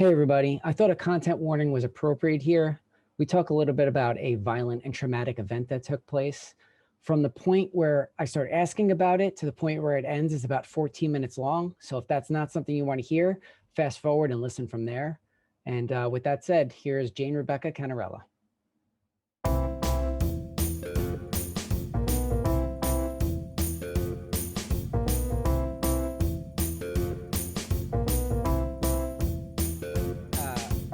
Hey, everybody. I thought a content warning was appropriate here. We talk a little bit about a violent and traumatic event that took place. From the point where I start asking about it to the point where it ends is about 14 minutes long. So if that's not something you want to hear, fast forward and listen from there. And with that said, here's Jane-Rebecca Cannarella.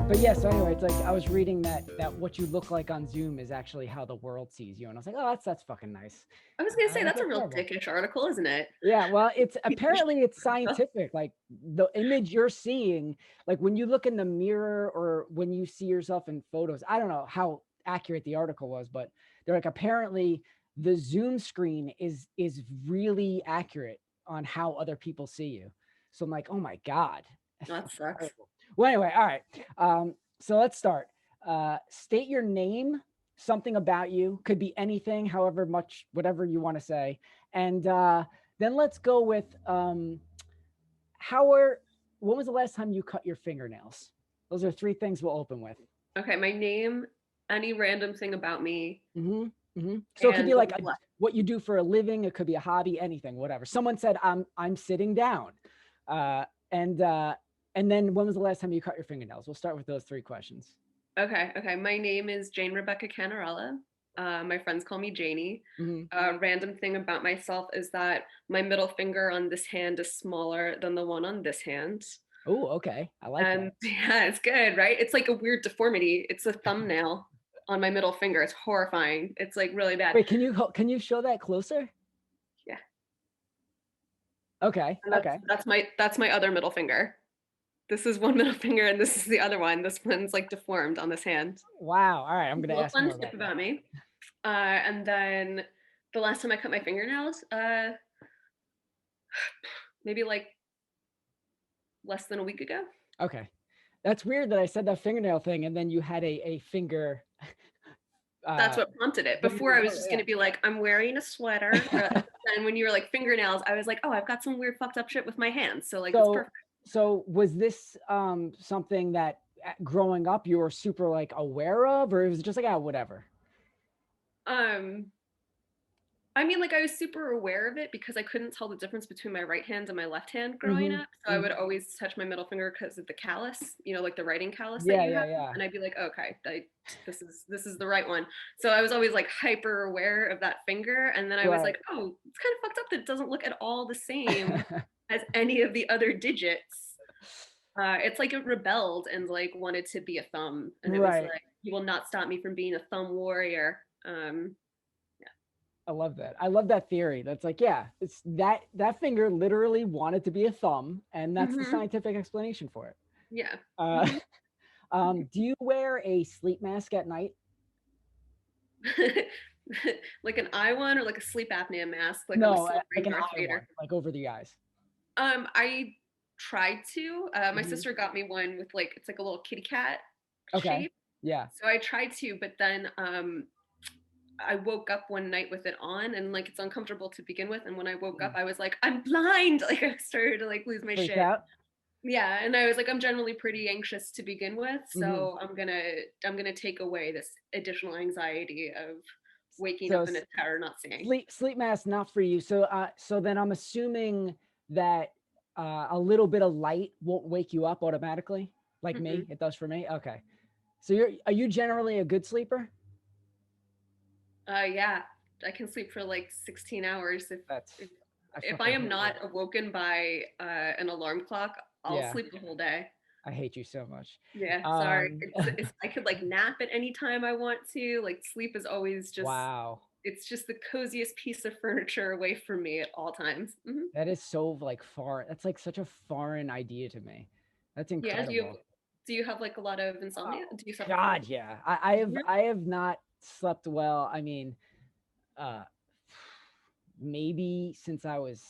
But yeah, so anyway, it's like I was reading that what you look like on Zoom is actually how the world sees you. And I was like, oh, that's fucking nice. I was gonna say that's a real dickish article, isn't it? Yeah, well, it's apparently it's scientific. Like the image you're seeing, like when you look in the mirror or when you see yourself in photos, I don't know how accurate the article was, but they're like apparently the Zoom screen is really accurate on how other people see you. So I'm like, oh my God. That sucks. Well, anyway, all right. So let's start. State your name, something about you, could be anything, however much, whatever you want to say. And then let's go with when was the last time you cut your fingernails? Those are three things we'll open with. Okay, my name, any random thing about me. So it could be like what you do for a living. It could be a hobby, anything, whatever. Someone said, I'm sitting down. And then when was the last time you cut your fingernails? We'll start with those three questions. Okay. My name is Jane-Rebecca Cannarella. My friends call me Janie. Random thing about myself is that my middle finger on this hand is smaller than the one on this hand. Oh, okay. I like that. Yeah, it's good, right? It's like a weird deformity. It's a thumbnail on my middle finger. It's horrifying. It's like really bad. Wait, can you show that closer? Yeah. Okay. That's my other middle finger. This is one middle finger and this is the other one. This one's like deformed on this hand. Wow. All right. I'm going to ask fun tip about me. And then the last time I cut my fingernails, maybe like less than a week ago. Okay. That's weird that I said that fingernail thing and then you had a finger. That's what prompted it. Before I was just going to be like, I'm wearing a sweater. And when you were like fingernails, I was like, oh, I've got some weird fucked up shit with my hands. So like, it's perfect. So was this something that growing up you were super like aware of, or it was just like, whatever? I mean, like I was super aware of it because I couldn't tell the difference between my right hand and my left hand growing up. So I would always touch my middle finger because of the callus, like the writing callus that you have. And I'd be like, okay, this is the right one. So I was always like hyper aware of that finger. And then I was like, oh, it's kind of fucked up that it doesn't look at all the same as any of the other digits. It's like it rebelled and like wanted to be a thumb. And it was like, you will not stop me from being a thumb warrior. I love that. I love that theory. That's like, yeah, it's that finger literally wanted to be a thumb, and that's the scientific explanation for it. Yeah. Do you wear a sleep mask at night? Like an eye one or like a sleep apnea mask? Like no, like an eye one, like over the eyes. I tried to. My sister got me one with like, it's like a little kitty cat shape. Yeah. So I tried to, but then I woke up one night with it on and like it's uncomfortable to begin with. And when I woke up, I was like, I'm blind. Like I started to like lose my shit. Out? Yeah. And I was like, I'm generally pretty anxious to begin with. So I'm gonna take away this additional anxiety of waking up in a terror not seeing. Sleep mask not for you. So then I'm assuming that a little bit of light won't wake you up automatically, like me. It does for me. Okay. So are you generally a good sleeper? Yeah, I can sleep for like 16 hours. If I am not awoken by an alarm clock, I'll sleep the whole day. I hate you so much. Yeah, sorry. I could like nap at any time I want to. Like sleep is always just it's just the coziest piece of furniture away from me at all times. That is so like far. That's like such a foreign idea to me. That's incredible. Yeah, do you have like a lot of insomnia? Do you suffer? God, yeah. I have not slept well. I mean, maybe since I was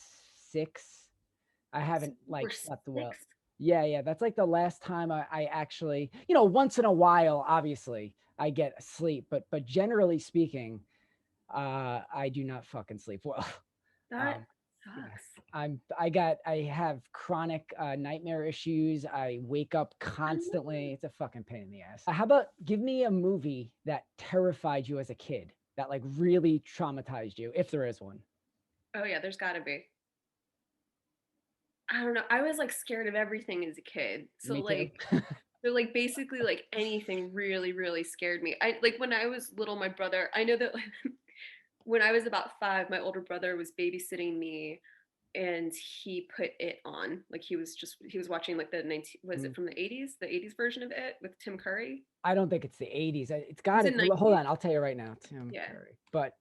6, I haven't like slept well. Yeah. That's like the last time I actually, once in a while, obviously I get sleep, but generally speaking, I do not fucking sleep well. That sucks. I have chronic nightmare issues. I wake up constantly. It's a fucking pain in the ass. How about give me a movie that terrified you as a kid, that like really traumatized you, if there is one. Oh yeah, there's gotta be. I don't know. I was like scared of everything as a kid. Me too. So like basically like anything really, really scared me. I like when I was little, my brother, I know that like, when I was about 5, my older brother was babysitting me and he put it on. Like he was watching like the 19, was it from the 80s? The 80s version of it with Tim Curry? I don't think it's the 80s. It's got It's it. in Hold 90s. on, I'll tell you right now, Tim Yeah. Curry. But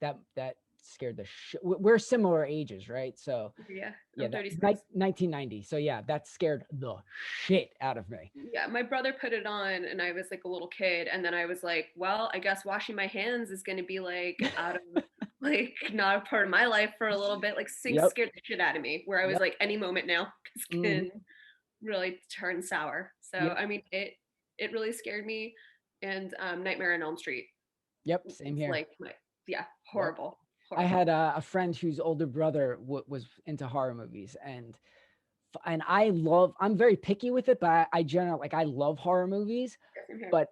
that scared the shit. We're similar ages, right? So Yeah. yeah, I'm that 36. 1990. So yeah, that scared the shit out of me. Yeah, my brother put it on and I was like a little kid and then I was like, well, I guess washing my hands is going to be like out of like not a part of my life for a little bit. Like Sync Yep. scared the shit out of me where I was Yep. like any moment now this can really turn sour. So Yep. I mean it really scared me and Nightmare on Elm Street. Yep. Same It's here. like yeah, Yep. horrible. I Horrible. had a friend whose older brother was into horror movies, and I'm very picky with it, but I generally like I love horror movies, Same here. but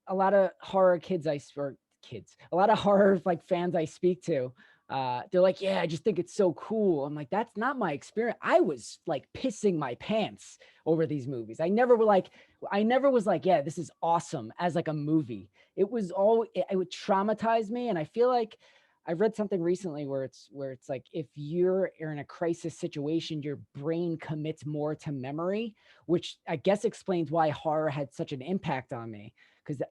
a lot of horror a lot of horror like fans I speak to, they're like, yeah, I just think it's so cool. I'm like, that's not my experience. I was like pissing my pants over these movies. I never was like, yeah, this is awesome as like a movie. It would traumatize me. And I feel like I read something recently where it's like if you're in a crisis situation, your brain commits more to memory, which I guess explains why horror had such an impact on me, because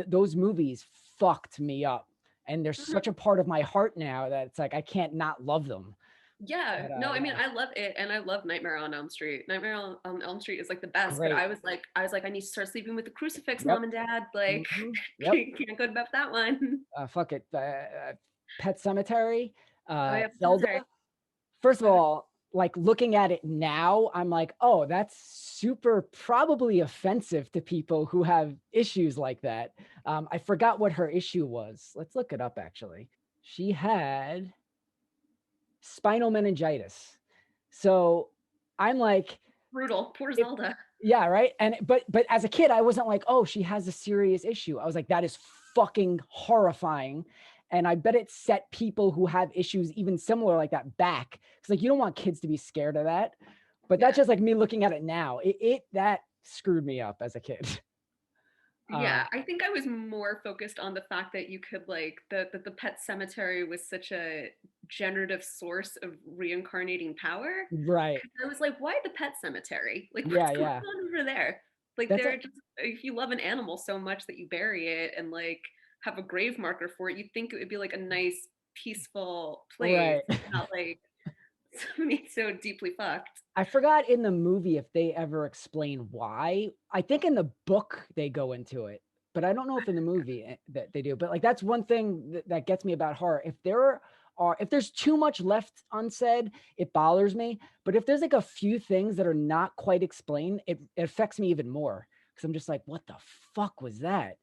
those movies fucked me up, and they're such a part of my heart now that it's like I can't not love them. Yeah, But no, I mean, yeah, I love it, and I love Nightmare on Elm Street. Nightmare on Elm Street is like the best, but great. I was like, I need to start sleeping with the crucifix, Yep. mom and dad. Like, Yep. can't go to bed with that one. Fuck it. Pet Cemetery, Oh yeah, Zelda. cemetery. First of Okay. all, like looking at it now, I'm like, oh, that's super probably offensive to people who have issues like that. I forgot what her issue was. Let's look it up actually. She had spinal meningitis. So I'm like, Brutal. Poor it, Zelda. yeah, right. And but as a kid, I wasn't like, oh, she has a serious issue. I was like, that is fucking horrifying. And I bet it set people who have issues even similar like that back. Cause like you don't want kids to be scared of that. But Yeah. that's just like me looking at it now. It that screwed me up as a kid. Yeah, I think I was more focused on the fact that you could like the pet cemetery was such a generative source of reincarnating power. Right. I was like, why the pet cemetery? Like, Yeah, what's going yeah. on over there? Like, That's a they're just if you love an animal so much that you bury it and like have a grave marker for it, you'd think it would be like a nice, peaceful place, right. not like something so deeply fucked. I forgot in the movie if they ever explain why. I think in the book they go into it, but I don't know if in the movie that they do. But like that's one thing that gets me about horror. If there's too much left unsaid, it bothers me. But if there's like a few things that are not quite explained, it affects me even more because I'm just like, what the fuck was that?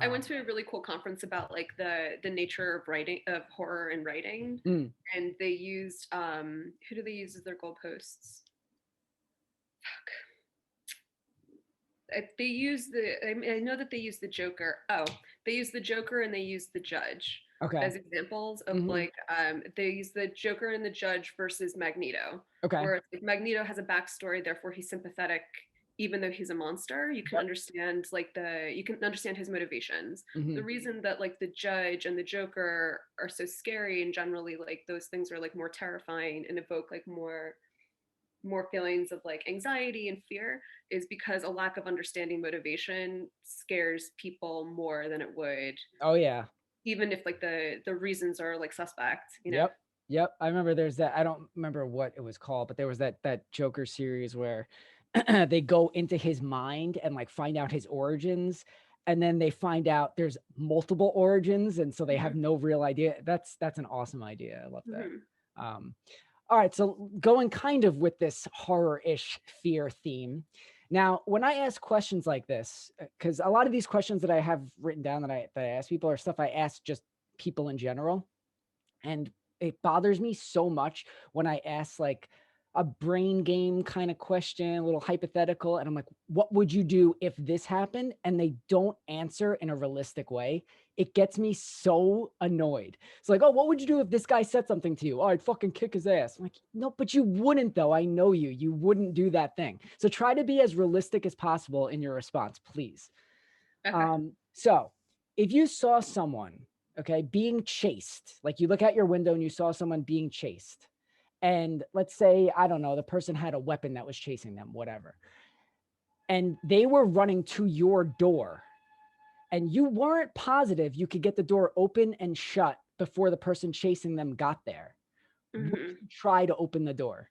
I went to a really cool conference about like the nature of writing of horror and writing, Mm, and they used who do they use as their goalposts? They use I know that they use the Joker. Oh, they use the Joker and they use the Judge okay. as examples of Hmm. like they use the Joker and the Judge versus Magneto, Okay. where like Magneto has a backstory, therefore he's sympathetic even though he's a monster. Yep. You can understand his motivations. The Hmm. reason that like the Judge and the Joker are so scary and generally like those things are like more terrifying and evoke like more feelings of like anxiety and fear is because a lack of understanding motivation scares people more than it would Oh yeah. even if like the reasons are like suspect, you know. Yep. Yep. I remember there's that. I don't remember what it was called, but there was that Joker series where they go into his mind and like find out his origins. And then they find out there's multiple origins. And so they have Mm-hmm. no real idea. That's an awesome idea. I love that. Mm-hmm. Um, all right. So going kind of with this horror-ish fear theme. Now, when I ask questions like this, because a lot of these questions that I have written down that I ask people are stuff I ask just people in general. And it bothers me so much when I ask like a brain game kind of question, a little hypothetical, and I'm like, what would you do if this happened? And they don't answer in a realistic way. It gets me so annoyed. It's like, oh, what would you do if this guy said something to you? Oh, I'd fucking kick his ass. I'm like, no, but you wouldn't though. I know you. You wouldn't do that thing. So try to be as realistic as possible in your response, please. Okay. So if you saw someone, okay, being chased, like you look out your window and you saw someone being chased, and let's say, I don't know, the person had a weapon that was chasing them, whatever, and they were running to your door, and you weren't positive you could get the door open and shut before the person chasing them got there, would you try to open the door?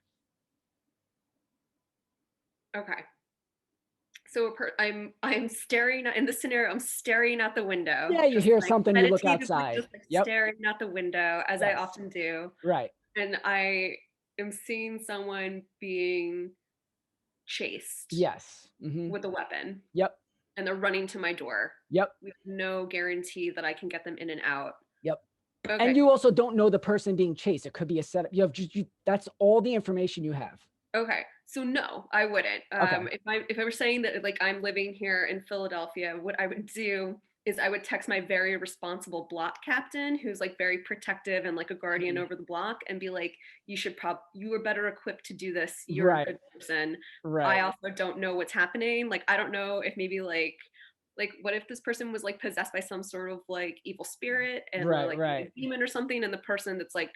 Okay. So I'm staring in this scenario. I'm staring out the window. Yeah, you just hear like something, you look meditatively, outside. just like Yep. staring out the window as I Yes. often do. Right. And I am seeing someone being chased. Yes. With a weapon. Yep. And they're running to my door. Yep. We have no guarantee that I can get them in and out. Yep. Okay. And you also don't know the person being chased. It could be a setup. You have that's all the information you have. Okay. So no, I wouldn't. Okay. If I were saying that like I'm living here in Philadelphia, what I would do is I would text my very responsible block captain, who's like very protective and like a guardian over the block, and be like, you are better equipped to do this. You're a good person. Right. I also don't know what's happening. Like, I don't know if maybe like what if this person was like possessed by some sort of like evil spirit and like a demon or something, and the person that's like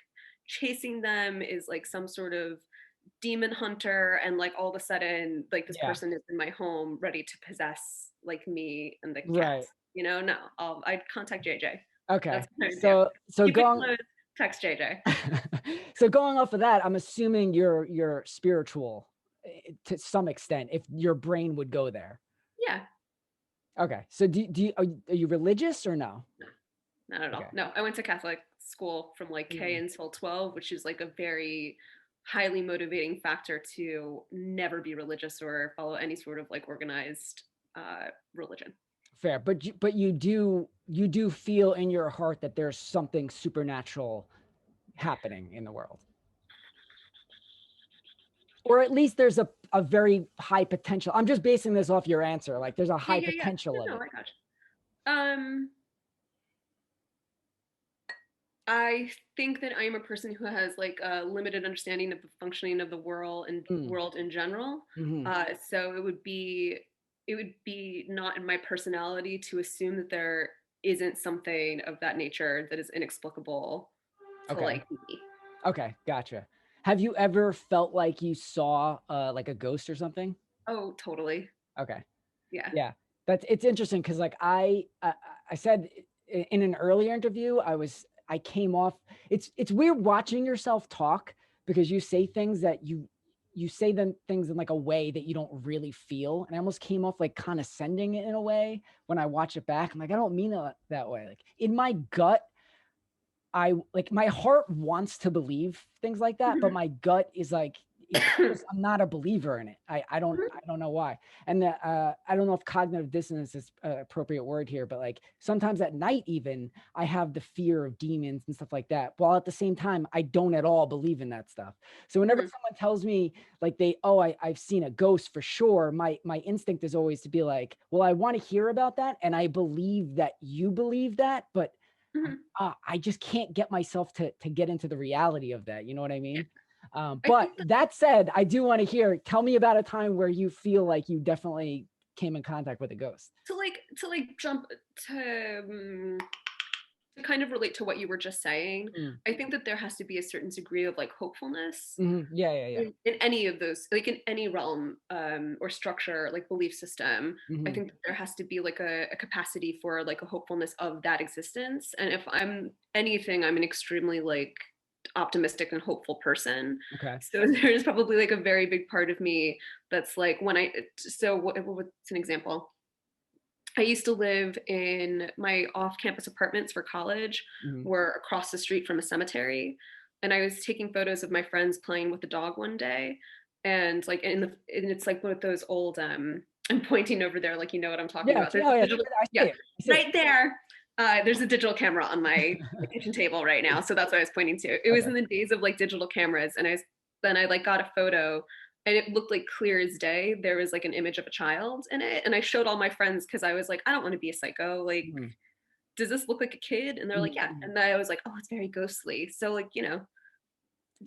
chasing them is like some sort of demon hunter, and like all of a sudden like this person is in my home ready to possess like me and the cats. You know, no, I'd contact JJ. Okay. So text JJ. So going off of that, I'm assuming you're spiritual to some extent if your brain would go there. Yeah. Okay. So are you religious or no? No, not at all. No, I went to Catholic school from like K until 12, which is like a very highly motivating factor to never be religious or follow any sort of like organized religion. Fair, but you do feel in your heart that there's something supernatural happening in the world, or at least there's a very high potential. I'm just basing this off your answer. Like there's a high potential of it. I gotcha. I think that I am a person who has like a limited understanding of the functioning of the world and world in general. So it would be not in my personality to assume that there isn't something of that nature that is inexplicable to like me. Okay, gotcha. Have you ever felt like you saw like a ghost or something? Oh, totally. Okay. Yeah. It's interesting because like I said in an earlier interview, I came off. It's weird watching yourself talk because you say things that you say things in like a way that you don't really feel. And I almost came off like condescending in a way when I watch it back. I'm like, I don't mean it that way. Like in my gut, my heart wants to believe things like that, but my gut is like, I'm not a believer in it. I don't know why. And I don't know if cognitive dissonance is an appropriate word here, but like sometimes at night, even I have the fear of demons and stuff like that. While at the same time, I don't at all believe in that stuff. So whenever someone tells me like I've seen a ghost for sure, my instinct is always to be like, well, I want to hear about that. And I believe that you believe that, but I just can't get myself to get into the reality of that. You know what I mean? But that said, I do want to tell me about a time where you feel like you definitely came in contact with a ghost. To jump to kind of relate to what you were just saying, I think that there has to be a certain degree of like hopefulness. Yeah. In any of those, like in any realm or structure, like belief system, I think that there has to be like a capacity for like a hopefulness of that existence. And if I'm anything, I'm an extremely like optimistic and hopeful person. Okay. So there's probably like a very big part of me that's like what's an example? I used to live in my off-campus apartments for college, were across the street from a cemetery. And I was taking photos of my friends playing with the dog one day. And like, and it's like one of those old, I'm pointing over there, like, you know what I'm talking about. Right there. There's a digital camera on my kitchen table right now, so that's what I was pointing to. It was in the days of like digital cameras, and then I like got a photo, and it looked like clear as day. There was like an image of a child in it, and I showed all my friends because I was like, I don't want to be a psycho. Like, does this look like a kid? And they're like, yeah. And then I was like, oh, it's very ghostly. So like,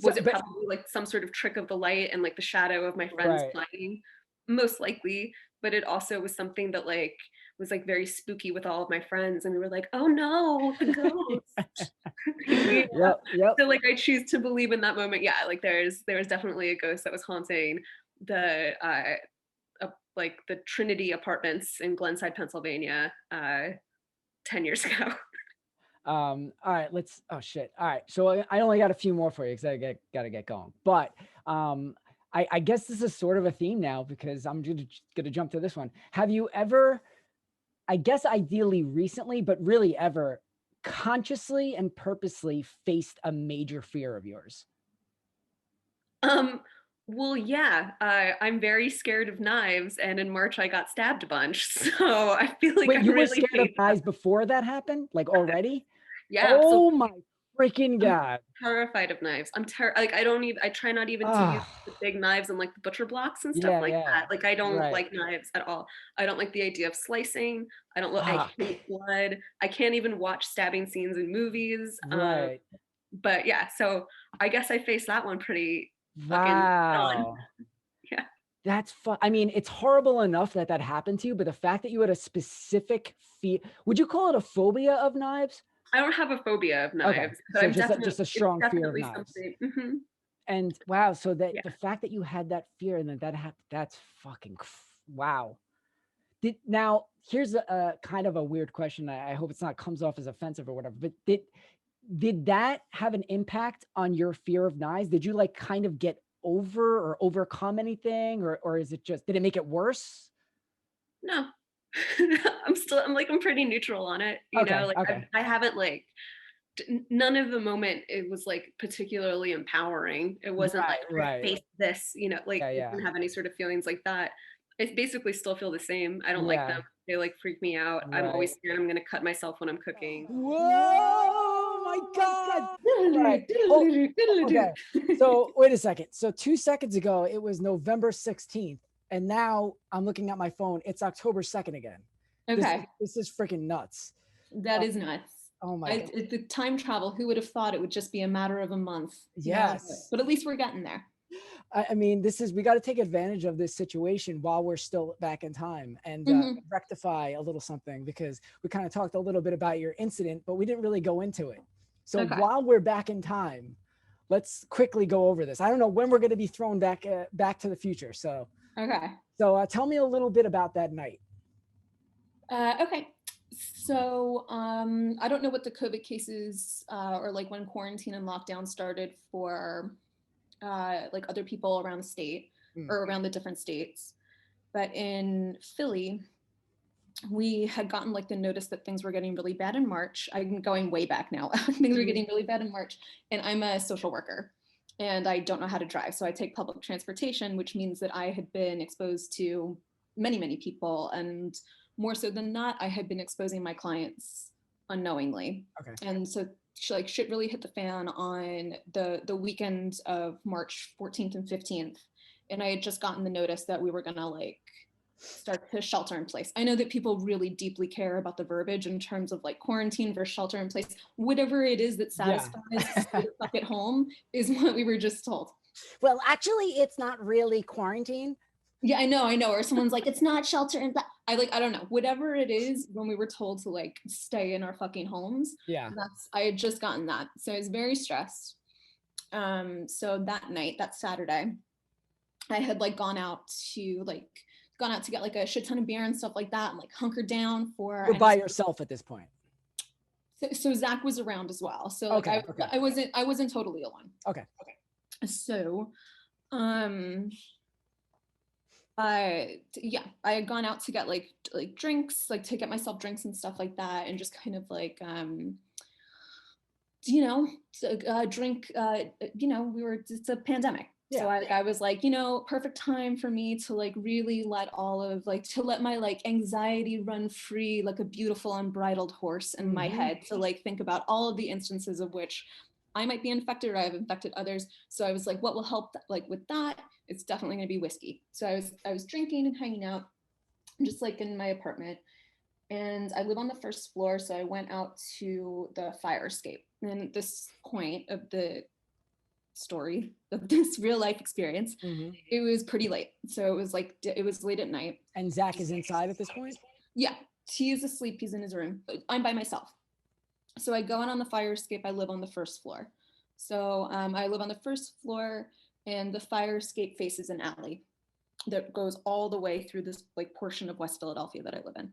was it probably like some sort of trick of the light and like the shadow of my friends playing? Most likely, but it also was something that like was like very spooky with all of my friends, and we were like, oh no, the ghost. Yep. So like I choose to believe in that moment. Yeah, like there was definitely a ghost that was haunting the like the Trinity Apartments in Glenside, Pennsylvania, 10 years ago. All right, oh shit. All right. So I only got a few more for you because I gotta get going. But I guess this is sort of a theme now because I'm gonna jump to this one. Have you ever, I guess ideally recently, but really ever consciously and purposely faced a major fear of yours? Well, yeah, I'm very scared of knives, and in March I got stabbed a bunch, so I feel like Wait, I'm you were really scared of knives before that happened? Like already? Yeah, Oh my freaking God. Terrified of knives. Like I try not even to use the big knives and like the butcher blocks and stuff like that. Like I don't like knives at all. I don't like the idea of slicing. I hate blood. I can't even watch stabbing scenes in movies. But yeah, so I guess I faced that one pretty fucking on. Yeah. That's fun. I mean, it's horrible enough that happened to you, but the fact that you had a specific fear, would you call it a phobia of knives? I don't have a phobia of knives, but so I'm just a strong fear of knives. And wow, so that the fact that you had that fear and that happened, that's fucking wow. Now here's a kind of a weird question. I hope it's not comes off as offensive or whatever, but did that have an impact on your fear of knives? Did you like kind of get over or overcome anything, or is it just, did it make it worse? No. I'm pretty neutral on it, you know, like I haven't like none of the moment it was like particularly empowering. It wasn't like face this, like I didn't have any sort of feelings like that. I basically still feel the same. I don't like them. They like freak me out. I'm always scared I'm gonna cut myself when I'm cooking. Whoa, my God. Okay. So wait a second. So 2 seconds ago, it was November 16th. And now I'm looking at my phone. It's October 2nd again. Okay. This is freaking nuts. That is nuts. Oh my God. The time travel, who would have thought it would just be a matter of a month? Yes. But at least we're getting there. I mean, we got to take advantage of this situation while we're still back in time and rectify a little something, because we kind of talked a little bit about your incident, but we didn't really go into it. So while we're back in time, let's quickly go over this. I don't know when we're going to be thrown back to the future. So, so tell me a little bit about that night. Okay. So I don't know what the COVID cases or like when quarantine and lockdown started for like other people around the state or around the different states. But in Philly, we had gotten like the notice that things were getting really bad in March. I'm going way back now. Things were getting really bad in March. And I'm a social worker and I don't know how to drive. So I take public transportation, which means that I had been exposed to many, many people. And more so than not, I had been exposing my clients unknowingly. And so like shit really hit the fan on the weekend of March 14th and 15th. And I had just gotten the notice that we were gonna like start to shelter in place. I know that people really deeply care about the verbiage in terms of like quarantine versus shelter in place. Whatever it is that satisfies stay the fuck at home is what we were just told. Well, actually, it's not really quarantine. Yeah, I know. Or someone's like, it's not shelter in place. I don't know. Whatever it is, when we were told to like stay in our fucking homes. I had just gotten that. So I was very stressed. So that night, that Saturday, I had like gone out to get like a shit ton of beer and stuff like that and like hunkered down for. You're by yourself at this point. So Zach was around as well. So like I wasn't totally alone. Okay. So I had gone out to get like drinks, like to get myself drinks and stuff like that, and just kind of like drink. It's a pandemic, So I was like, you know, perfect time for me to like really let to let my like anxiety run free like a beautiful unbridled horse in my head, to like think about all of the instances of which I might be infected or I've infected others. So I was like, what will help like with that? It's definitely going to be whiskey. So I was drinking and hanging out just like in my apartment, and I live on the first floor. So I went out to the fire escape. And at this point of the story of this real life experience, it was pretty late. So it was late at night. And Zach is inside at this point? Yeah, he is asleep. He's in his room. I'm by myself. So I go out on the fire escape. I live on the first floor. So I live on the first floor, and the fire escape faces an alley that goes all the way through this like portion of West Philadelphia that I live in.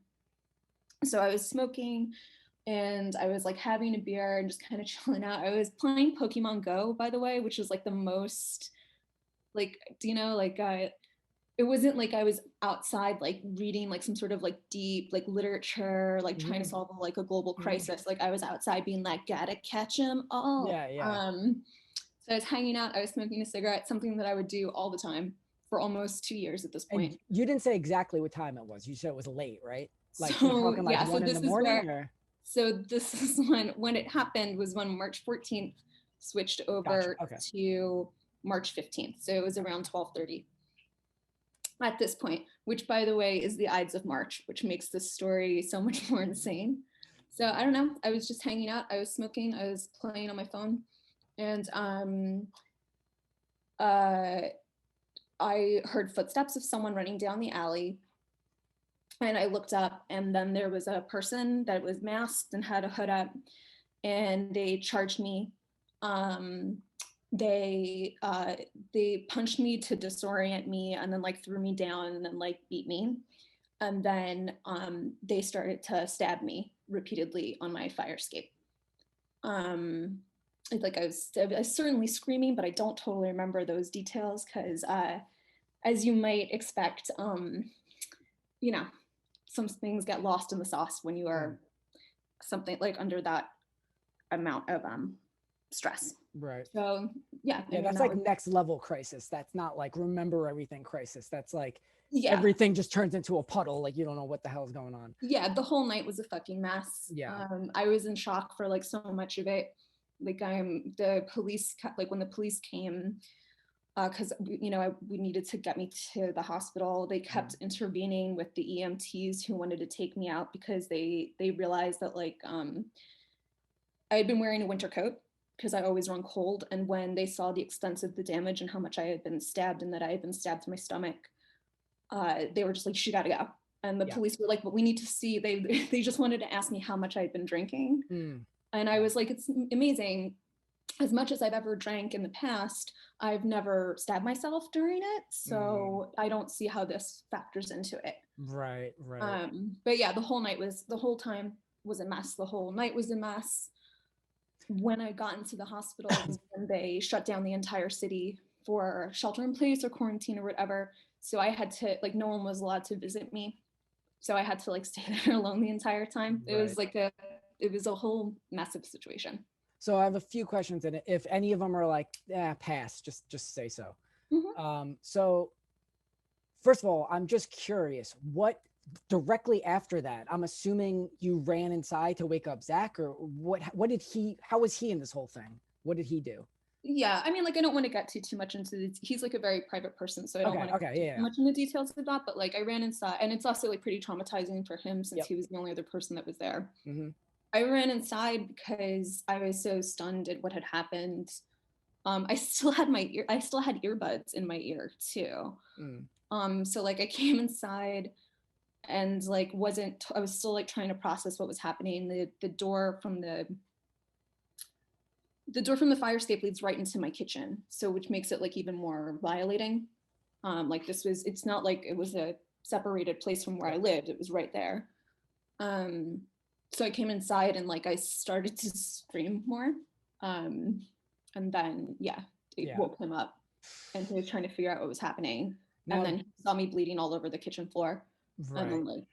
So I was smoking, and I was like having a beer and just kind of chilling out. I was playing Pokemon Go, by the way, which was like the most, like, do you know, like it wasn't like I was outside like reading like some sort of like deep like literature, like trying to solve like a global crisis. Like I was outside being like, gotta catch them all. So I was hanging out, I was smoking a cigarette, something that I would do all the time for almost 2 years at this point. And you didn't say exactly what time it was. You said it was late, right? Like so, you're talking like 1 in the morning, or? So this is when it happened was when March 14th switched over to March 15th. So it was around 12:30 at this point, which by the way is the Ides of March, which makes this story so much more insane. So I don't know, I was just hanging out, I was smoking, I was playing on my phone, and I heard footsteps of someone running down the alley. And I looked up, and then there was a person that was masked and had a hood up, and they charged me. They punched me to disorient me, and then like threw me down, and then like beat me. And then they started to stab me repeatedly on my fire escape. Like I was certainly screaming, but I don't totally remember those details because as you might expect, you know, some things get lost in the sauce when you are something like under that amount of stress. Right. So yeah. Yeah, that's like next level crisis. That's not like remember everything crisis. That's like everything just turns into a puddle. Like you don't know what the hell's going on. Yeah, the whole night was a fucking mess. Yeah. I was in shock for like so much of it. Like the police, like when the police came, because you know we needed to get me to the hospital. They kept intervening with the EMTs who wanted to take me out because they realized that like I had been wearing a winter coat because I always run cold, and when they saw the extent of the damage and how much I had been stabbed and that I had been stabbed to my stomach, they were just like, she gotta go. And the police were like, but we need to see. They just wanted to ask me how much I had been drinking, and I was like, it's amazing. As much as I've ever drank in the past, I've never stabbed myself during it. So I don't see how this factors into it. Right. But yeah, the whole time was a mess. The whole night was a mess. When I got into the hospital, when they shut down the entire city for shelter in place or quarantine or whatever. So I had to, like, no one was allowed to visit me. So I had to like stay there alone the entire time. It was like it was a whole massive situation. So I have a few questions, and if any of them are like, pass, just say so. So first of all, I'm just curious, what directly after that, I'm assuming you ran inside to wake up Zach, or how was he in this whole thing? What did he do? Yeah, I mean, like, I don't want to get too much into it. He's like a very private person, so I don't want to get too much into the details of that, but like I ran inside, and it's also like pretty traumatizing for him since he was the only other person that was there. I ran inside because I was so stunned at what had happened. I still had earbuds in my ear too. So like I came inside and like I was still like trying to process what was happening. The door from the fire escape leads right into my kitchen, so which makes it like even more violating. Like it's not like it was a separated place from where I lived, it was right there. So I came inside and like I started to scream more. And then it woke him up, and he was trying to figure out what was happening. And then he saw me bleeding all over the kitchen floor. And then like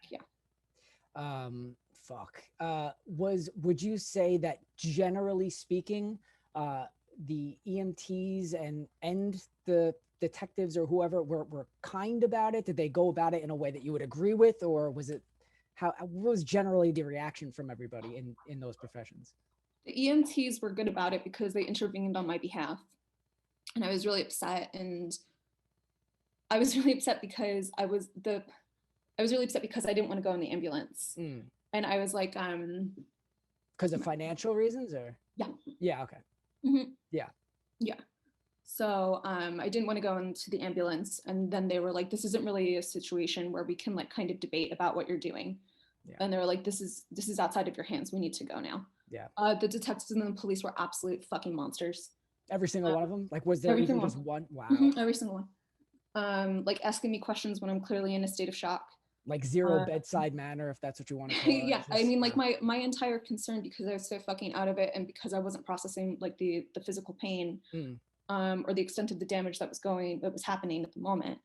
would you say that generally speaking, the EMTs and the detectives or whoever were kind about it? Did they go about it in a way that you would agree with, or was it what was generally the reaction from everybody in those professions? The EMTs were good about it because they intervened on my behalf, and I was really upset. And I was really upset because I was really upset because I didn't want to go in the ambulance. And I was like, because of financial reasons, or yeah, okay. Yeah. So I didn't want to go into the ambulance, and then they were like, this isn't really a situation where we can like kind of debate about what you're doing. And they were like, this is outside of your hands, we need to go now. The detectives and the police were absolute fucking monsters. Every single one of them? Like, was there even just one? Wow. Every single one. Like asking me questions when I'm clearly in a state of shock. Like zero bedside manner, if that's what you want to call it. Yeah, I mean, like my entire concern, because I was so fucking out of it, and because I wasn't processing like the physical pain or the extent of the damage that was happening at the moment.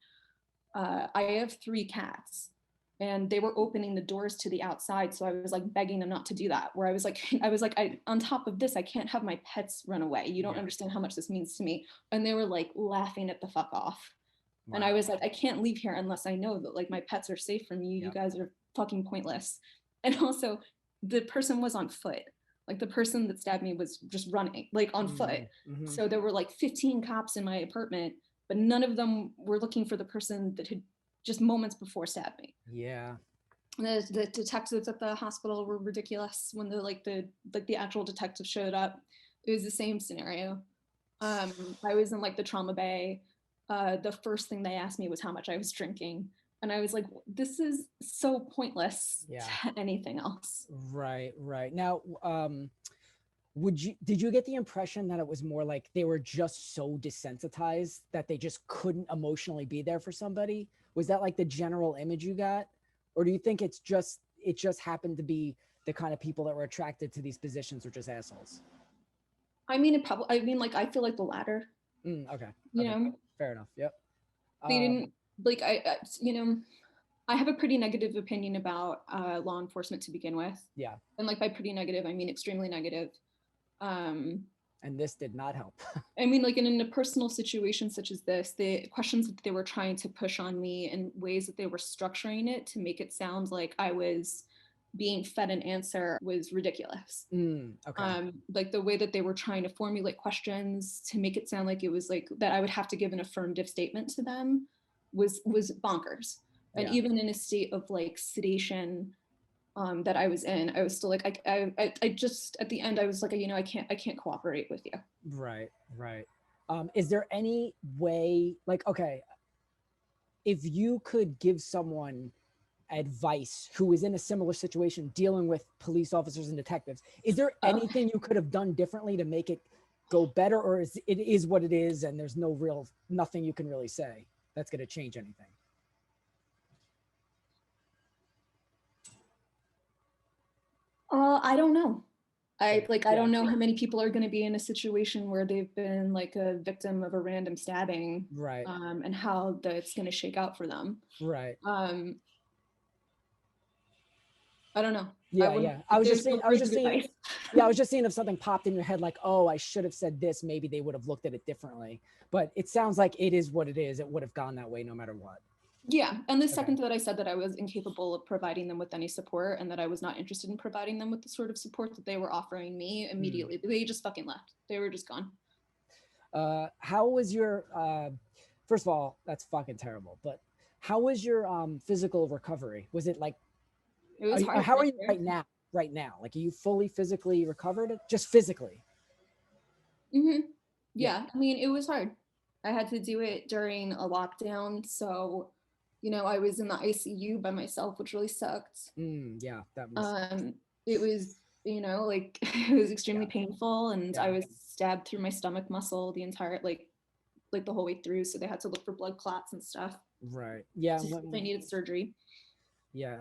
I have 3 cats, and they were opening the doors to the outside, so I was like begging them not to do that. Where I was like, on top of this, I can't have my pets run away. You don't understand how much this means to me. And they were like laughing at the fuck off. Wow. And I was like, I can't leave here unless I know that like my pets are safe from you. You guys are fucking pointless. And also, the person was on foot. Like the person that stabbed me was just running, like on foot. So there were like 15 cops in my apartment, but none of them were looking for the person that had just moments before stabbed me. Yeah. The detectives at the hospital were ridiculous. When the actual detective showed up, it was the same scenario. I was in like the trauma bay. The first thing they asked me was how much I was drinking. And I was like, this is so pointless to anything else. Right. Now, did you get the impression that it was more like they were just so desensitized that they just couldn't emotionally be there for somebody? Was that like the general image you got? Or do you think it just happened to be the kind of people that were attracted to these positions were just assholes? I mean, I feel like the latter. Okay. You know? Fair enough. Yep. They didn't, like, I have a pretty negative opinion about law enforcement to begin with. Yeah. And like by pretty negative, I mean extremely negative. And this did not help. I mean, like in a personal situation such as this, the questions that they were trying to push on me and ways that they were structuring it to make it sound like I was being fed an answer was ridiculous. Okay. Like the way that they were trying to formulate questions to make it sound like it was like that I would have to give an affirmative statement to them was bonkers. And even in a state of like sedation that I was in, I was still like, I just at the end I was like, I can't cooperate with you. Right. Is there any way, like, okay, if you could give someone advice who is in a similar situation dealing with police officers and detectives, is there anything you could have done differently to make it go better, or is it what it is and there's nothing you can really say that's going to change anything? I don't know. I don't know how many people are going to be in a situation where they've been like a victim of a random stabbing, right? And how that's going to shake out for them, right? I don't know. I was just saying if something popped in your head, like, oh, I should have said this, maybe they would have looked at it differently. But it sounds like it is what it is. It would have gone that way no matter what. Yeah. And the second that I said that I was incapable of providing them with any support and that I was not interested in providing them with the sort of support that they were offering me, immediately, they just fucking left. They were just gone. How was your, first of all, that's fucking terrible, but how was your physical recovery? Was it like, it was hard. How are you right now? Like, are you fully physically recovered? Just physically? Yeah. I mean, it was hard. I had to do it during a lockdown. So, I was in the ICU by myself, which really sucked. Yeah, that was. It was, like it was extremely painful, and I was stabbed through my stomach muscle the entire like the whole way through. So they had to look for blood clots and stuff. Right. Yeah. They needed surgery. Yeah.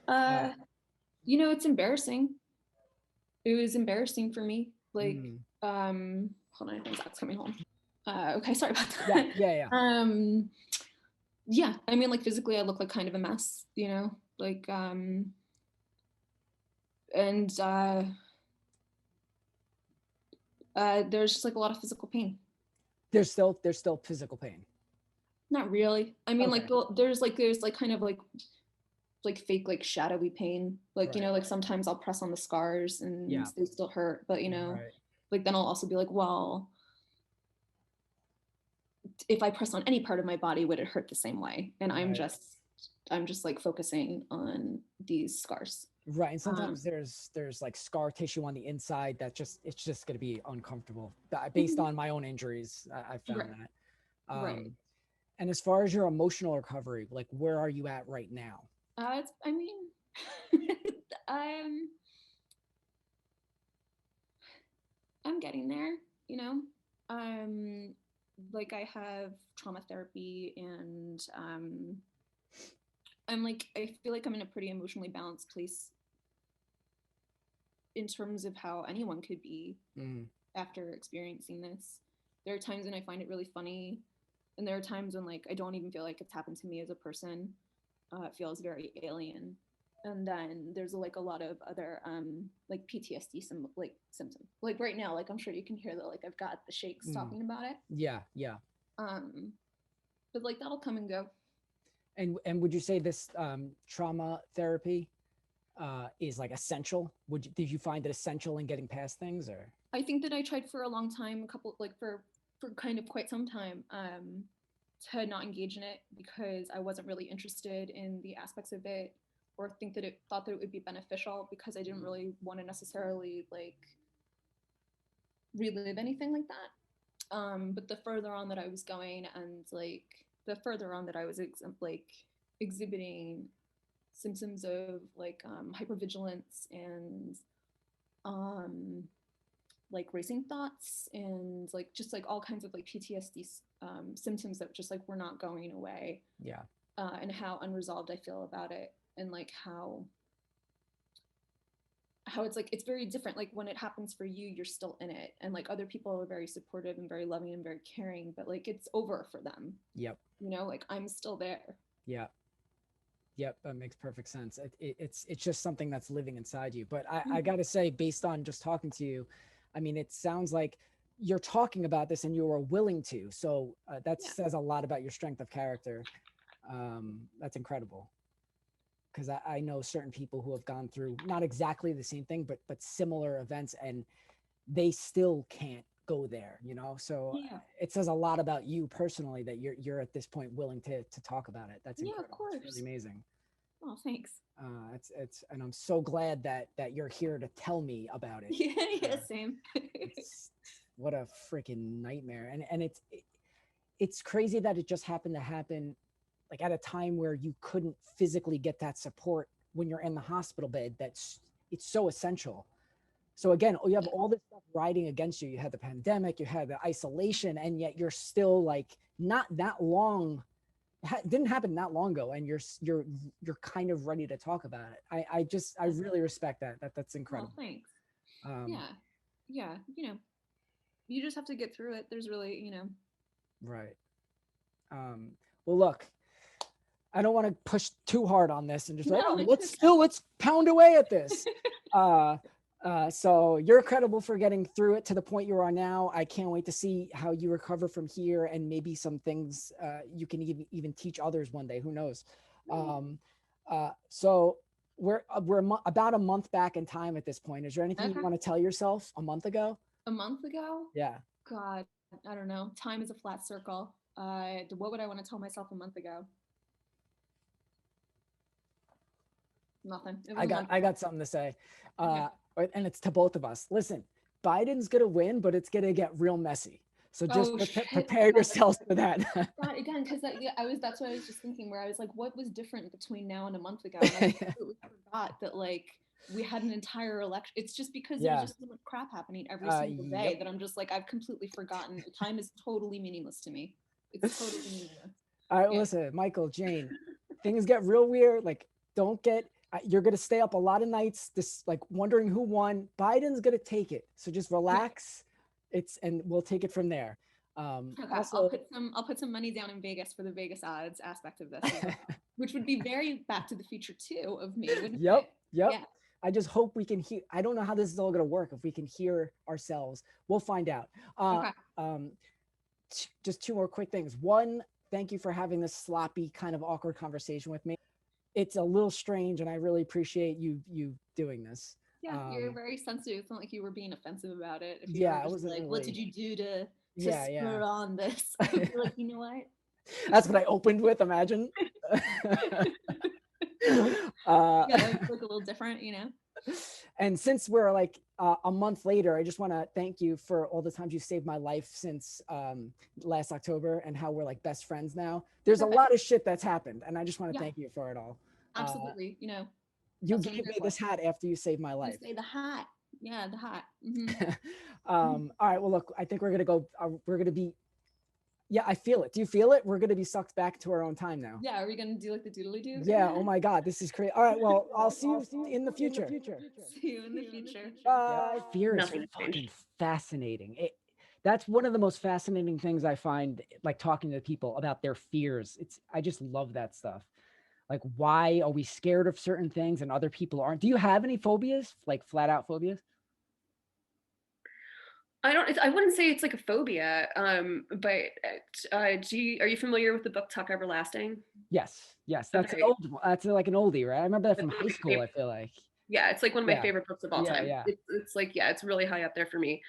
It's embarrassing. It was embarrassing for me. Like, hold on, I think Zach's coming home. Okay, sorry about that. Yeah. Yeah, I mean, like physically I look like kind of a mess, like, and There's just like a lot of physical pain. There's still physical pain. Not really. I mean, okay. There's kind of like fake, like shadowy pain. Like, you know, like sometimes I'll press on the scars and they still hurt, but you know, like then I'll also be like, well, if I press on any part of my body, would it hurt the same way? And I'm just like focusing on these scars. Right. And sometimes there's like scar tissue on the inside that it's just going to be uncomfortable based on my own injuries. I found that. Right. And as far as your emotional recovery, like where are you at right now? I mean, I'm getting there, you know. Like I have trauma therapy and I'm like, I feel like I'm in a pretty emotionally balanced place in terms of how anyone could be after experiencing this. There are times when I find it really funny, and there are times when like I don't even feel like it's happened to me as a person. It feels very alien. And then there's like a lot of other like PTSD symptoms. Like right now, like I'm sure you can hear that like I've got the shakes talking about it. Yeah. But like that'll come and go. And would you say this trauma therapy is like essential? Did you find it essential in getting past things, or? I think that I tried for a long time, for kind of quite some time, to not engage in it because I wasn't really interested in the aspects of it, or thought that it would be beneficial because I didn't really want to necessarily like relive anything like that. But the further on that I was going, and like the further on that I was exhibiting symptoms of like hypervigilance and like racing thoughts and like just like all kinds of like PTSD symptoms that just like were not going away. Yeah. And how unresolved I feel about it, and like how it's like it's very different. Like when it happens for you, you're still in it, and like other people are very supportive and very loving and very caring, but like it's over for them. Yep. You know, like I'm still there. Yeah. Yep, that makes perfect sense. It's just something that's living inside you. But I got to say, based on just talking to you, I mean, it sounds like you're talking about this and you are willing to. So that says a lot about your strength of character. That's incredible. Because I know certain people who have gone through not exactly the same thing, but similar events, and they still can't go there, you know? So it says a lot about you personally that you're at this point willing to talk about it. That's incredible. Of course. It's really amazing. Oh, thanks. It's and I'm so glad that you're here to tell me about it. Yeah, same. What a freaking nightmare. And it's crazy that it just happened to happen like at a time where you couldn't physically get that support when you're in the hospital bed. It's so essential. So again, you have all this stuff riding against you. You had the pandemic, you had the isolation, and yet you're still like not that long. Didn't happen that long ago, and you're kind of ready to talk about it. I really respect that. That's incredible. Oh, thanks. Yeah. You know, you just have to get through it. There's really, you know. Right. Well, look, I don't want to push too hard on this and just let's pound away at this. So you're credible for getting through it to the point you are now. I can't wait to see how you recover from here, and maybe some things you can even teach others one day. Who knows? So we're about a month back in time at this point. Is there anything you want to tell yourself a month ago? A month ago? Yeah. God, I don't know. Time is a flat circle. What would I want to tell myself a month ago? Nothing. I got something to say. And it's to both of us. Listen, Biden's going to win, but it's going to get real messy. So just prepare yourselves for that. God, again, because that's what I was just thinking, where I was like, what was different between now and a month ago? And I completely forgot that like we had an entire election. It's just because there's just so much crap happening every single day that I'm just like, I've completely forgotten. The time is totally meaningless to me. It's totally meaningless. All right, listen, Michael, Jane, things get real weird. Like, you're going to stay up a lot of nights, like wondering who won. Biden's going to take it. So just relax. And we'll take it from there. Okay, also, I'll put some money down in Vegas for the Vegas odds aspect of this, which would be very Back to the Future 2 of me. Yep. Yeah. I just hope we can hear. I don't know how this is all going to work. If we can hear ourselves, we'll find out. Okay. Just two more quick things. One, thank you for having this sloppy kind of awkward conversation with me. It's a little strange, and I really appreciate you doing this. Yeah, you're very sensitive. It's not like you were being offensive about it. If you Yeah, were I wasn't like, really... what did you do to spur on this? You're like, you know what? That's what I opened with, imagine. Yeah, it's like a little different, you know? And since we're like a month later, I just want to thank you for all the times you saved my life since last October, and how we're like best friends now. There's a lot of shit that's happened, and I just want to thank you for it all. Absolutely. You know, you gave me this hat after you saved my life. Say the hat. Yeah, the hat. All right, well, look, I think we're gonna be, yeah, I feel it. Do you feel it? We're going to be sucked back to our own time now. Yeah. Are we going to do like the doodly doo? Yeah. Oh my God. This is crazy. All right. Well, I'll see you in the future. See you in the future. Fear is fucking fascinating. That's one of the most fascinating things I find, like talking to people about their fears. I just love that stuff. Like, why are we scared of certain things and other people aren't? Do you have any phobias, like flat out phobias? I wouldn't say it's like a phobia, but are you familiar with the book Tuck Everlasting? Yes. That's an old one. That's like an oldie, right? I remember that from high school, I feel like. Yeah, it's like one of my favorite books of all time. Yeah. It's like, yeah, it's really high up there for me.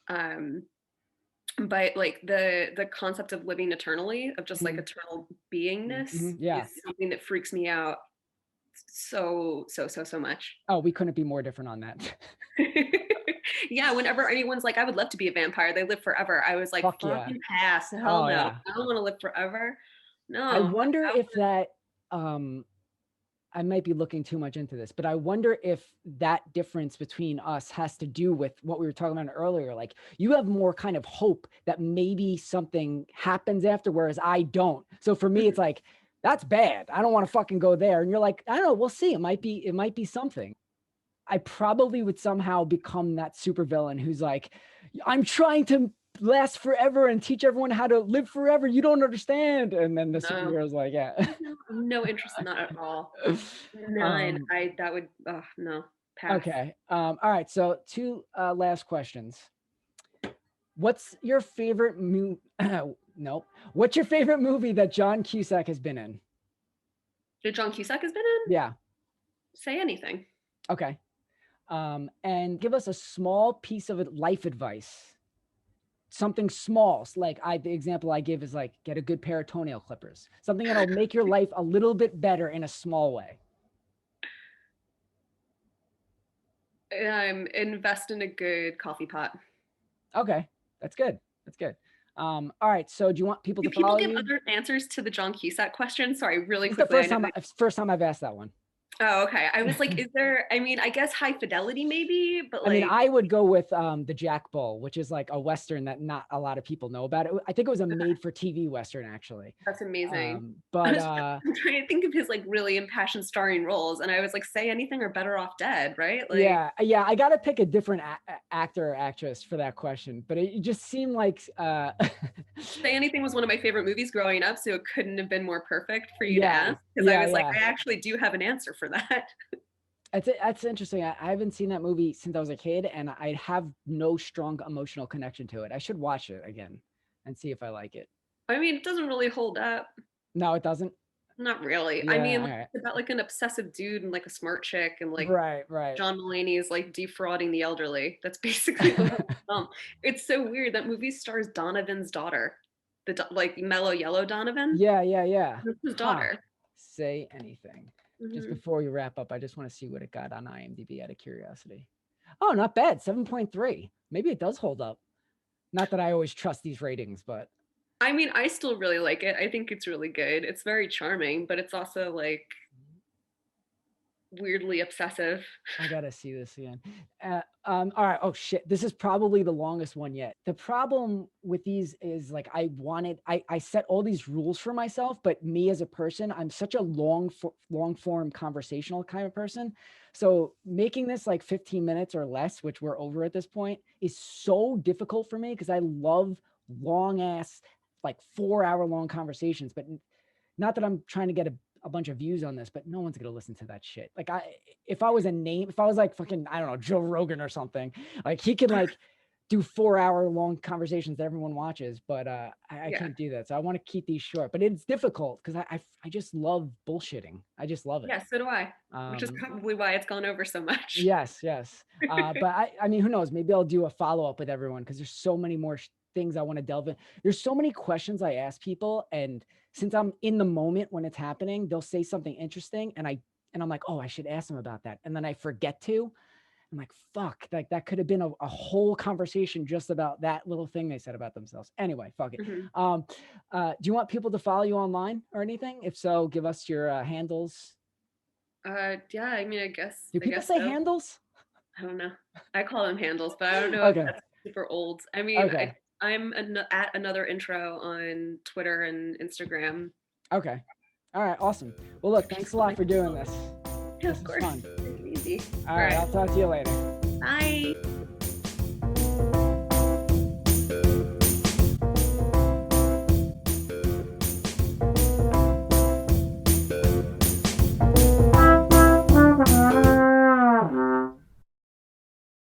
But like the concept of living eternally, of just like eternal beingness, is something that freaks me out so much. Oh, we couldn't be more different on that. Yeah, whenever anyone's like, I would love to be a vampire, they live forever, I was like, fucking pass. Hell no. Yeah. I don't want to live forever. No. I wonder if that I might be looking too much into this, but I wonder if that difference between us has to do with what we were talking about earlier. Like, you have more kind of hope that maybe something happens after, whereas I don't. So for me, it's like, that's bad. I don't want to fucking go there. And you're like, I don't know, we'll see. It might be something. I probably would somehow become that supervillain who's like, I'm trying to last forever and teach everyone how to live forever. You don't understand. And then the superhero's like, yeah. No interest in that at all. None. No. Pass. Okay. All right. So two last questions. What's your favorite movie? No. What's your favorite movie that John Cusack has been in? That John Cusack has been in? Yeah. Say anything. Okay. And give us a small piece of life advice. Something small, like the example I give is like, get a good pair of toenail clippers. Something that'll make your life a little bit better in a small way. Invest in a good coffee pot. Okay, that's good. All right, so do you want people to follow you? Do people give other answers to the John Cusack question? Sorry, really it's quickly. the first time I've asked that one. Oh, okay. I was like, is there, I mean, I guess High Fidelity maybe, but like. I mean, I would go with the Jack Bull, which is like a Western that not a lot of people know about. I think it was a made for TV Western, actually. That's amazing. But I'm trying to think of his like really impassioned starring roles. And I was like, Say Anything or Better Off Dead, right? Like, yeah. I got to pick a different actor or actress for that question, but it just seemed like. Say Anything was one of my favorite movies growing up, so it couldn't have been more perfect for you to ask. Because I was like, I actually do have an answer for that. That's interesting. I haven't seen that movie since I was a kid, and I have no strong emotional connection to it. I should watch it again and see if I like it. I mean, it doesn't really hold up. No, it doesn't. Not really. Yeah, I mean, it's about like an obsessive dude and like a smart chick, and like right. John Mulaney is like defrauding the elderly. That's basically the whole film. It's so weird. That movie stars Donovan's daughter, like Mellow Yellow Donovan. Yeah. That's his daughter. Say Anything. Just before we wrap up, I just want to see what it got on IMDb out of curiosity. Oh, not bad. 7.3. Maybe it does hold up. Not that I always trust these ratings, but. I mean, I still really like it. I think it's really good. It's very charming, but it's also like weirdly obsessive. I gotta see this again. All right. Oh shit. This is probably the longest one yet. The problem with these is like, I set all these rules for myself, but me as a person, I'm such a long form conversational kind of person. So making this like 15 minutes or less, which we're over at this point, is so difficult for me because I love long ass, like 4-hour long conversations, but not that I'm trying to get a a bunch of views on this, but no one's gonna listen to that shit. Like if I was like fucking, I don't know, Joe Rogan or something, like he could like do 4-hour long conversations that everyone watches, but I can't do that. So I want to keep these short, but it's difficult because I just love bullshitting. I just love it. Yeah, so do I, which is probably why it's gone over so much. Yes. But I mean, who knows? Maybe I'll do a follow-up with everyone because there's so many more things I want to delve in. There's so many questions I ask people, and since I'm in the moment when it's happening, they'll say something interesting, and I'm like, oh, I should ask them about that, and then I forget to. I'm like, fuck, like that could have been a whole conversation just about that little thing they said about themselves. Anyway, fuck it. Do you want people to follow you online or anything? If so, give us your handles. Yeah, I mean, I guess. Do people say handles? I don't know. I call them handles, but I don't know if that's super old. I mean, I'm at another intro on Twitter and Instagram. Okay. All right. Awesome. Well, look, thanks a lot for doing this. Yeah, of course. Fun. Easy. All right. I'll talk to you later.